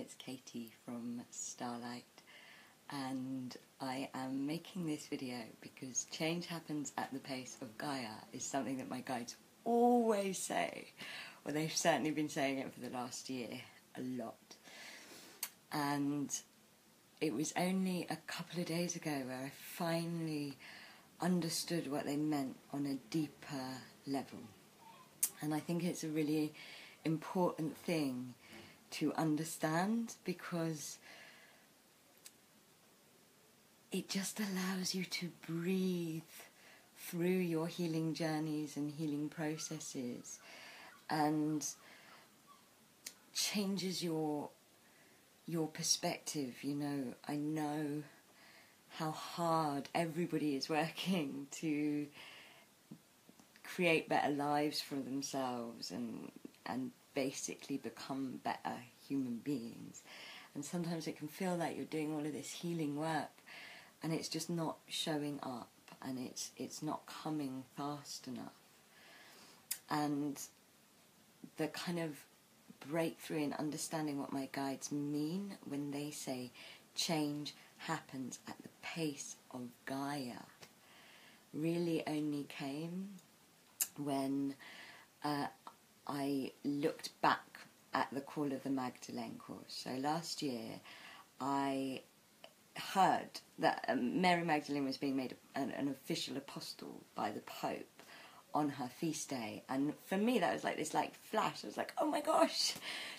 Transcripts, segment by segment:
it's Katie from Starlight, and I am making this video because change happens at the pace of Gaia is something that my guides always say. Well, they've certainly been saying it for the last year a lot. And it was only a couple of days ago where I finally understood what they meant on a deeper level. And I think it's a really important thing to understand, because it just allows you to breathe through your healing journeys and healing processes, and changes your perspective. You know, I know how hard everybody is working to create better lives for themselves and basically become better human beings. And sometimes it can feel like you're doing all of this healing work and it's just not showing up, and it's not coming fast enough. And the kind of breakthrough in understanding what my guides mean when they say change happens at the pace of Gaia really only came when I looked back at the Call of the Magdalene course. So last year I heard that Mary Magdalene was being made an official apostle by the Pope on her feast day, and for me that was like this flash. I was like, oh my gosh,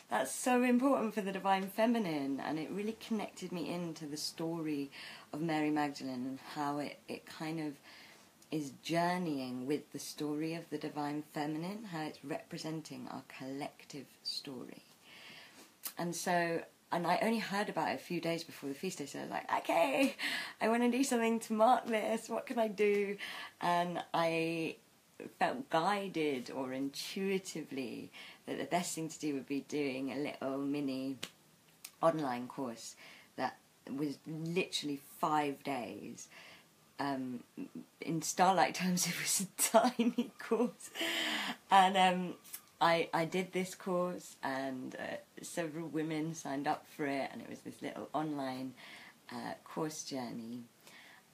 that's so important for the Divine Feminine, and it really connected me into the story of Mary Magdalene and how it kind of is journeying with the story of the Divine Feminine, how it's representing our collective story. And I only heard about it a few days before the feast day, so I was like, okay, I want to do something to mark this, what can I do? And I felt guided or intuitively that the best thing to do would be doing a little mini online course that was literally 5 days. In Starlight terms, it was a tiny course, and I did this course, and several women signed up for it, and it was this little online course journey,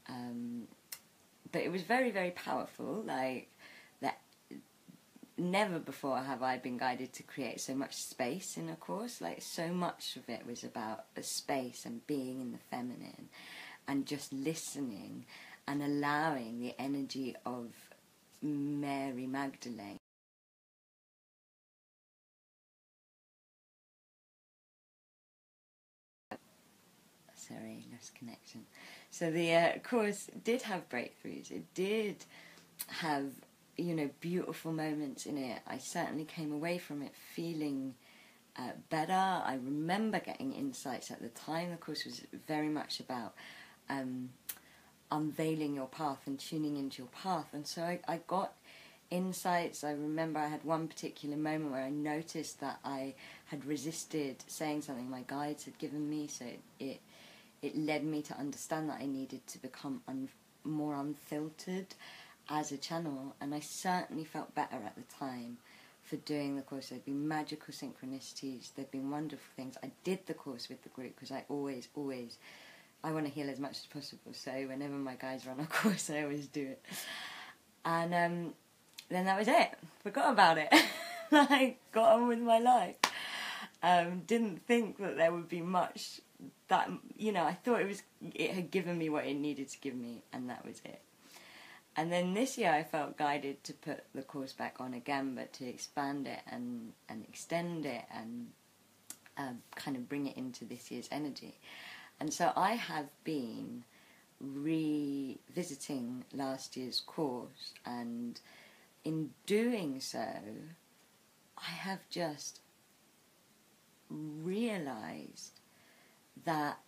but it was very, very powerful. Like, that never before have I been guided to create so much space in a course. Like, so much of it was about the space and being in the feminine and just listening and allowing the energy of Mary Magdalene. Sorry, lost connection. So the course did have breakthroughs. It did have, beautiful moments in it. I certainly came away from it feeling better. I remember getting insights at the time. The course was very much about unveiling your path and tuning into your path, and so I got insights. I remember I had one particular moment where I noticed that I had resisted saying something my guides had given me, so it led me to understand that I needed to become more unfiltered as a channel, and I certainly felt better at the time for doing the course. There'd been magical synchronicities, there'd been wonderful things. I did the course with the group because I always I want to heal as much as possible, so whenever my guys run a course I always do it. And then that was it. Forgot about it. I got on with my life. Didn't think that there would be much that, I thought it had given me what it needed to give me, and that was it. And then this year I felt guided to put the course back on again, but to expand it and extend it and kind of bring it into this year's energy. And so I have been revisiting last year's course, and in doing so, I have just realised that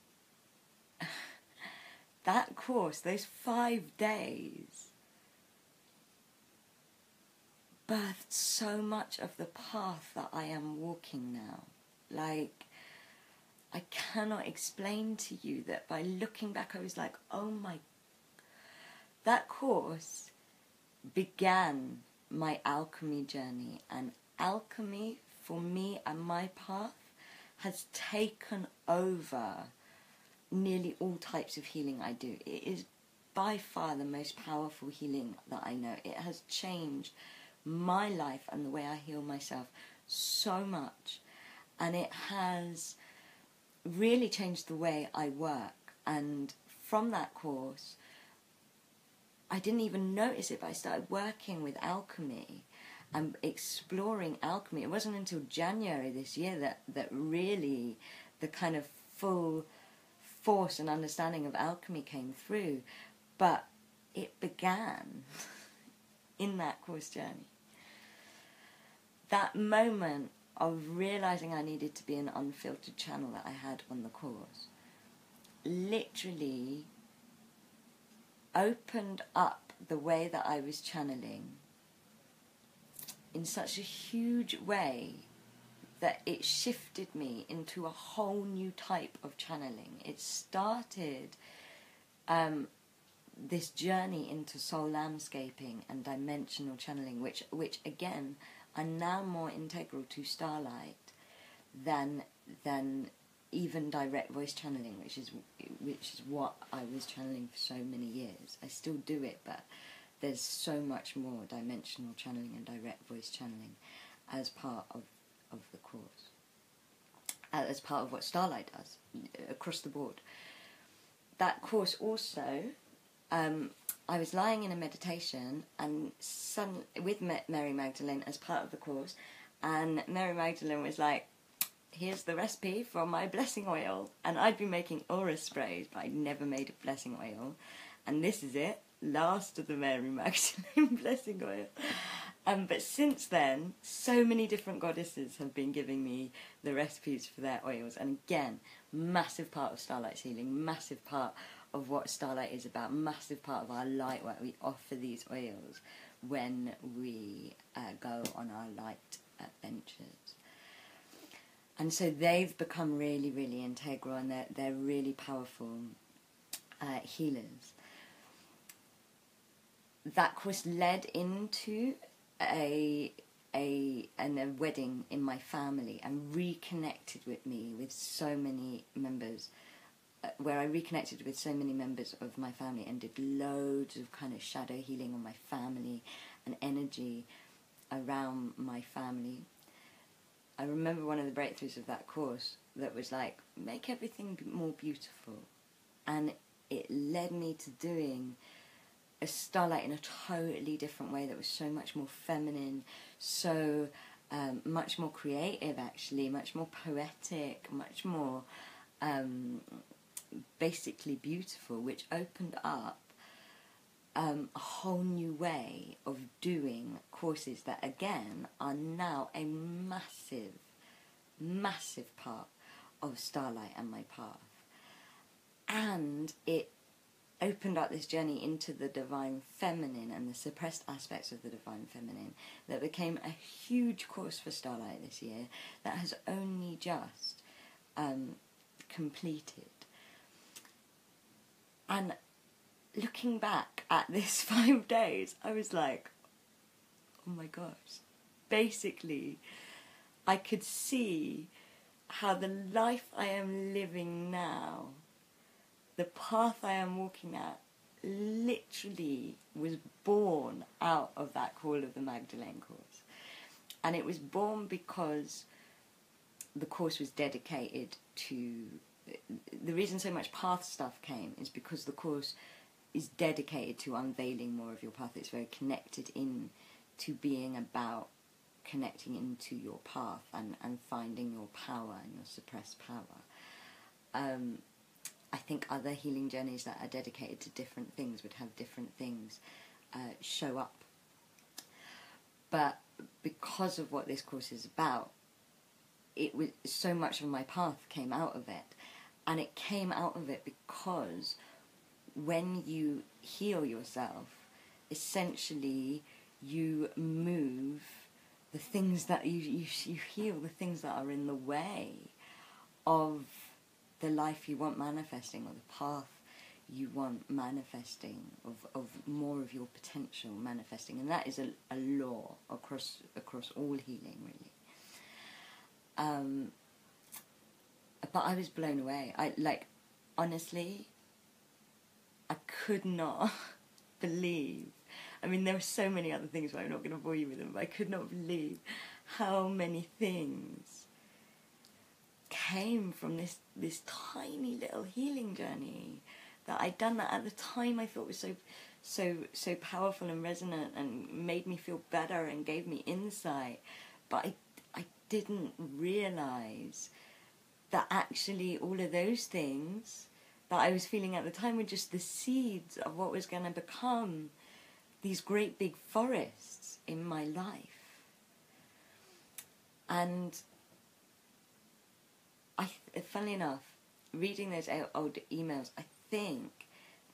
that course, those 5 days, birthed so much of the path that I am walking now. Like, I cannot explain to you that by looking back I was like, oh my, that course began my alchemy journey, and alchemy for me and my path has taken over nearly all types of healing I do. It is by far the most powerful healing that I know. It has changed my life and the way I heal myself so much, and it has really changed the way I work. And from that course, I didn't even notice it, but I started working with alchemy and exploring alchemy. It wasn't until January this year that really the kind of full force and understanding of alchemy came through, but it began in that course journey. That moment of realising I needed to be an unfiltered channel that I had on the course literally opened up the way that I was channeling in such a huge way that it shifted me into a whole new type of channeling. It started this journey into soul landscaping and dimensional channeling, which again are now more integral to Starlight than even direct voice channeling, which is what I was channeling for so many years. I still do it, but there's so much more dimensional channeling and direct voice channeling as part of the course, as part of what Starlight does across the board. That course also, I was lying in a meditation and with Mary Magdalene as part of the course, and Mary Magdalene was like, here's the recipe for my blessing oil. And I'd been making aura sprays, but I'd never made a blessing oil. And this is it, last of the Mary Magdalene blessing oil. But since then, so many different goddesses have been giving me the recipes for their oils. And again, massive part of Starlight's healing, massive part of what Starlight is about, massive part of our light work. We offer these oils when we go on our light adventures. And so they've become really, really integral, and they're really powerful healers. That course led into a wedding in my family and reconnected with me with so many members, where I reconnected with so many members of my family and did loads of kind of shadow healing on my family and energy around my family. I remember one of the breakthroughs of that course that was like, make everything more beautiful. And it led me to doing a Starlight in a totally different way that was so much more feminine, so much more creative actually, much more poetic, much more basically beautiful, which opened up a whole new way of doing courses that again are now a massive, massive part of Starlight and my path. And it opened up this journey into the divine feminine and the suppressed aspects of the divine feminine that became a huge course for Starlight this year that has only just completed. And looking back at this 5 days, I was like, oh my gosh. Basically, I could see how the life I am living now, the path I am walking at, literally was born out of that Call of the Magdalene course. And it was born because the course was dedicated to... The reason so much path stuff came is because the course is dedicated to unveiling more of your path. It's very connected in to being about connecting into your path and finding your power and your suppressed power. I think other healing journeys that are dedicated to different things would have different things show up. But because of what this course is about, it was so much of my path came out of it. And it came out of it because when you heal yourself, essentially you move the things that you heal, the things that are in the way of the life you want manifesting, or the path you want manifesting, of more of your potential manifesting. And that is a law across all healing, really. I was blown away. Honestly, I could not believe. I mean, there were so many other things, but I'm not going to bore you with them, but I could not believe how many things came from this tiny little healing journey that I'd done, that at the time I thought was so powerful and resonant and made me feel better and gave me insight. But I didn't realise that actually all of those things that I was feeling at the time were just the seeds of what was going to become these great big forests in my life. And funnily enough, reading those old emails, I think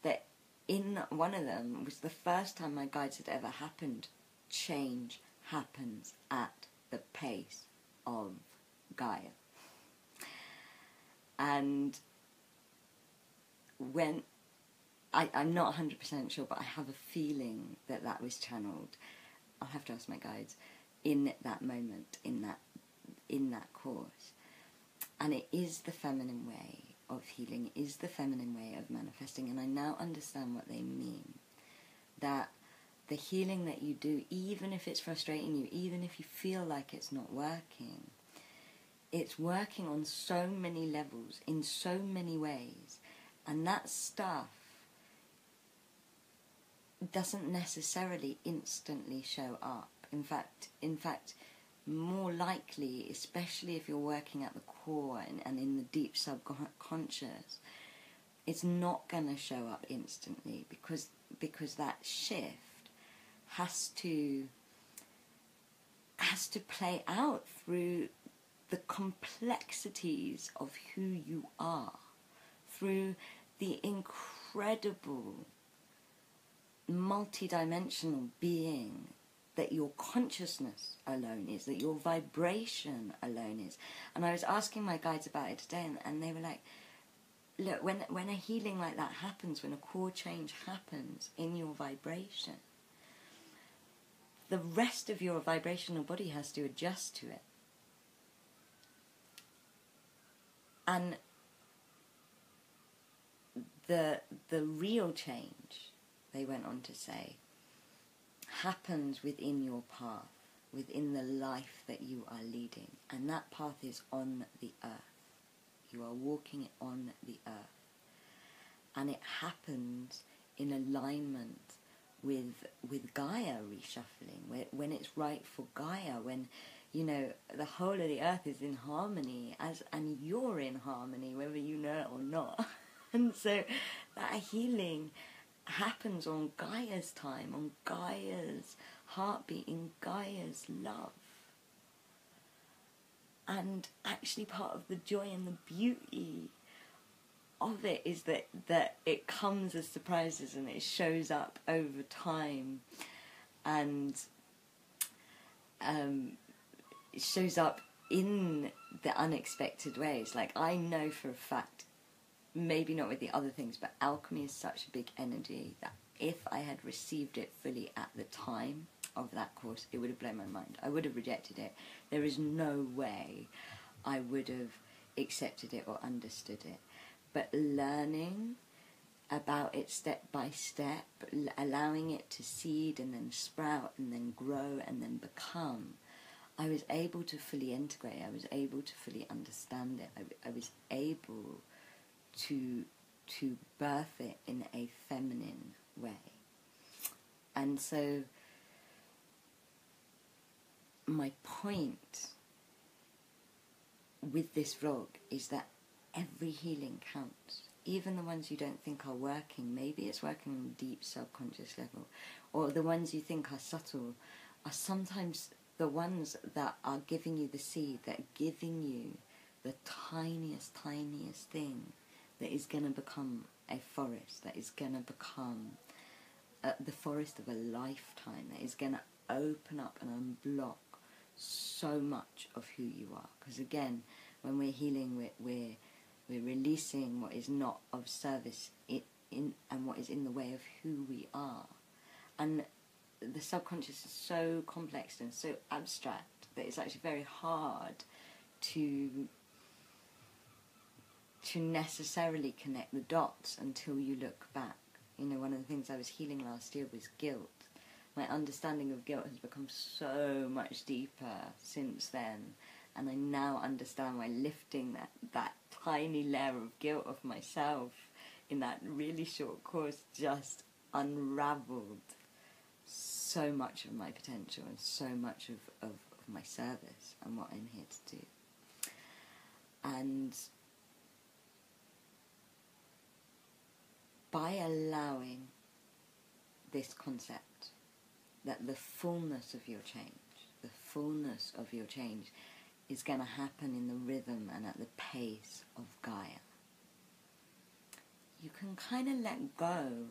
that in one of them was the first time my guides had ever happened. Change happens at the pace of Gaia. And when I'm not 100% sure, but I have a feeling that was channeled. I'll have to ask my guides in that moment, in that course. And it is the feminine way of healing, it is the feminine way of manifesting, and I now understand what they mean. That the healing that you do, even if it's frustrating you, even if you feel like it's not working, it's working on so many levels, in so many ways, and that stuff doesn't necessarily instantly show up. In fact, more likely, especially if you're working at the core and in the deep subconscious, it's not going to show up instantly because that shift has to play out through the complexities of who you are, through the incredible multidimensional being that your consciousness alone is, that your vibration alone is. And I was asking my guides about it today, and they were like, look, when a healing like that happens, when a core change happens in your vibration, the rest of your vibrational body has to adjust to it. And the real change, they went on to say, happens within your path, within the life that you are leading. And that path is on the earth. You are walking on the earth. And it happens in alignment with Gaia reshuffling, when it's right for Gaia, when, you know, the whole of the earth is in harmony, and you're in harmony, whether you know it or not. And so that healing happens on Gaia's time, on Gaia's heartbeat, in Gaia's love. And actually part of the joy and the beauty of it is that it comes as surprises and it shows up over time, and it shows up in the unexpected ways. Like, I know for a fact, maybe not with the other things, but alchemy is such a big energy that if I had received it fully at the time of that course, it would have blown my mind. I would have rejected it. There is no way I would have accepted it or understood it. But learning about it step by step, allowing it to seed and then sprout and then grow and then become, I was able to fully integrate. I was able to fully understand it. I was able to birth it in a feminine way. And so my point with this vlog is that every healing counts, even the ones you don't think are working. Maybe it's working on a deep subconscious level, or the ones you think are subtle are sometimes the ones that are giving you the seed, that are giving you the tiniest thing that is going to become a forest, that is going to become the forest of a lifetime, that is going to open up and unblock so much of who you are. Because again, when we're healing, we're releasing what is not of service in and what is in the way of who we are. And the subconscious is so complex and so abstract that it's actually very hard to to necessarily connect the dots until you look back. You know, one of the things I was healing last year was guilt. My understanding of guilt has become so much deeper since then, and I now understand why lifting that tiny layer of guilt of myself in that really short course just unravelled so much of my potential and so much of my service and what I'm here to do. And by allowing this concept that the fullness of your change is going to happen in the rhythm and at the pace of Gaia, you can kind of let go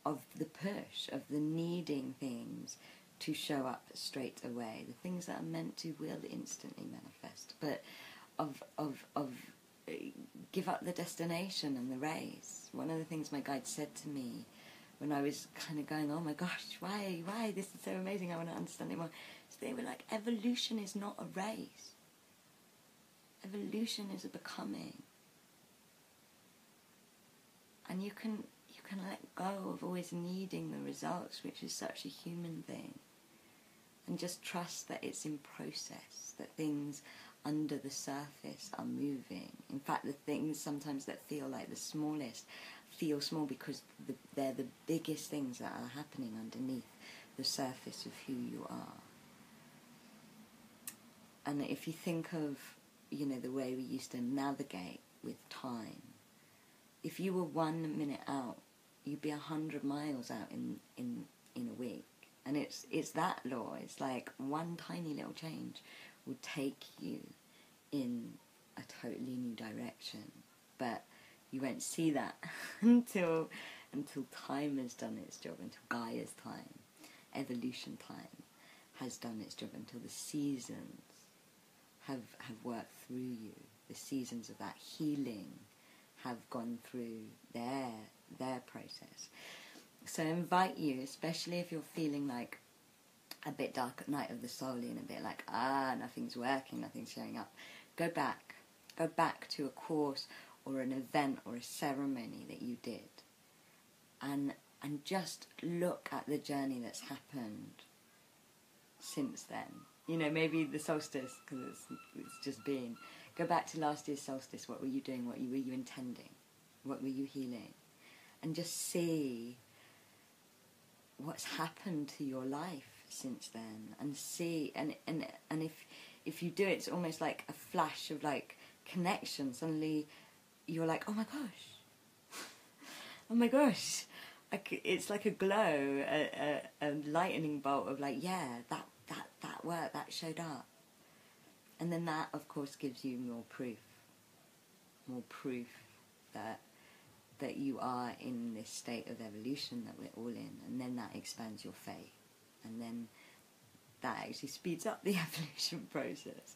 of the push, of the needing things to show up straight away. The things that are meant to will instantly manifest, but of give up the destination and the race. One of the things my guide said to me when I was kind of going, oh my gosh, why, this is so amazing, I want to understand it more. So they were like, evolution is not a race. Evolution is a becoming. And you can let go of always needing the results, which is such a human thing. And just trust that it's in process, that things under the surface are moving. In fact, the things sometimes that feel like the smallest feel small because they're the biggest things that are happening underneath the surface of who you are. And if you think of, you know, the way we used to navigate with time, if you were 1 minute out, you'd be 100 miles out in a week. And it's that law. It's like one tiny little change will take you in a totally new direction. But you won't see that until time has done its job, until Gaia's time, evolution time, has done its job, until the seasons have worked through you. The seasons of that healing have gone through their process. So I invite you, especially if you're feeling like a bit dark at night of the soul and a bit like, nothing's working, nothing's showing up, go back to a course or an event or a ceremony that you did, and just look at the journey that's happened since then. You know, maybe the solstice, because it's just been. Go back to last year's solstice. What were you doing? What were you intending? What were you healing? And just see what's happened to your life since then, and see, and if you do it, it's almost like a flash of like connection. Suddenly you're like, oh my gosh, it's like a glow, a lightning bolt of like, yeah, that worked, that showed up. And then that, of course, gives you more proof that you are in this state of evolution that we're all in. And then that expands your faith. And then that actually speeds up the evolution process.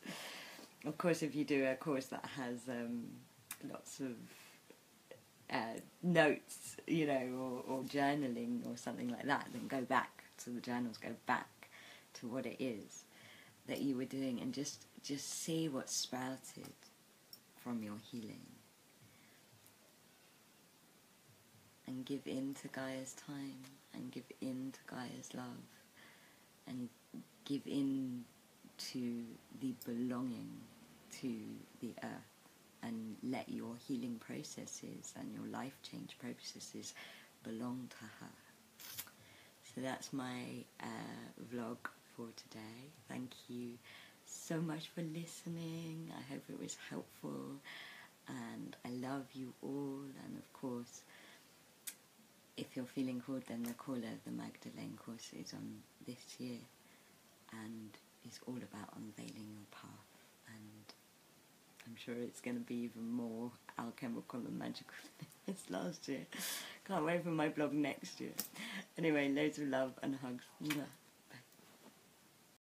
Of course, if you do a course that has lots of notes, you know, or journaling or something like that, then go back to the journals, go back to what it is that you were doing, and just see what sprouted from your healing. And give in to Gaia's time, and give in to Gaia's love, and give in to the belonging to the earth, and let your healing processes and your life change processes belong to her. So that's my vlog for today. Thank you so much for listening. I hope it was helpful, and I love you all. And of course, if you're feeling called, then the Call of the Magdalene course is on this year, and is all about unveiling your path. And I'm sure it's going to be even more alchemical and magical than this last year. Can't wait for my blog next year. Anyway, loads of love and hugs.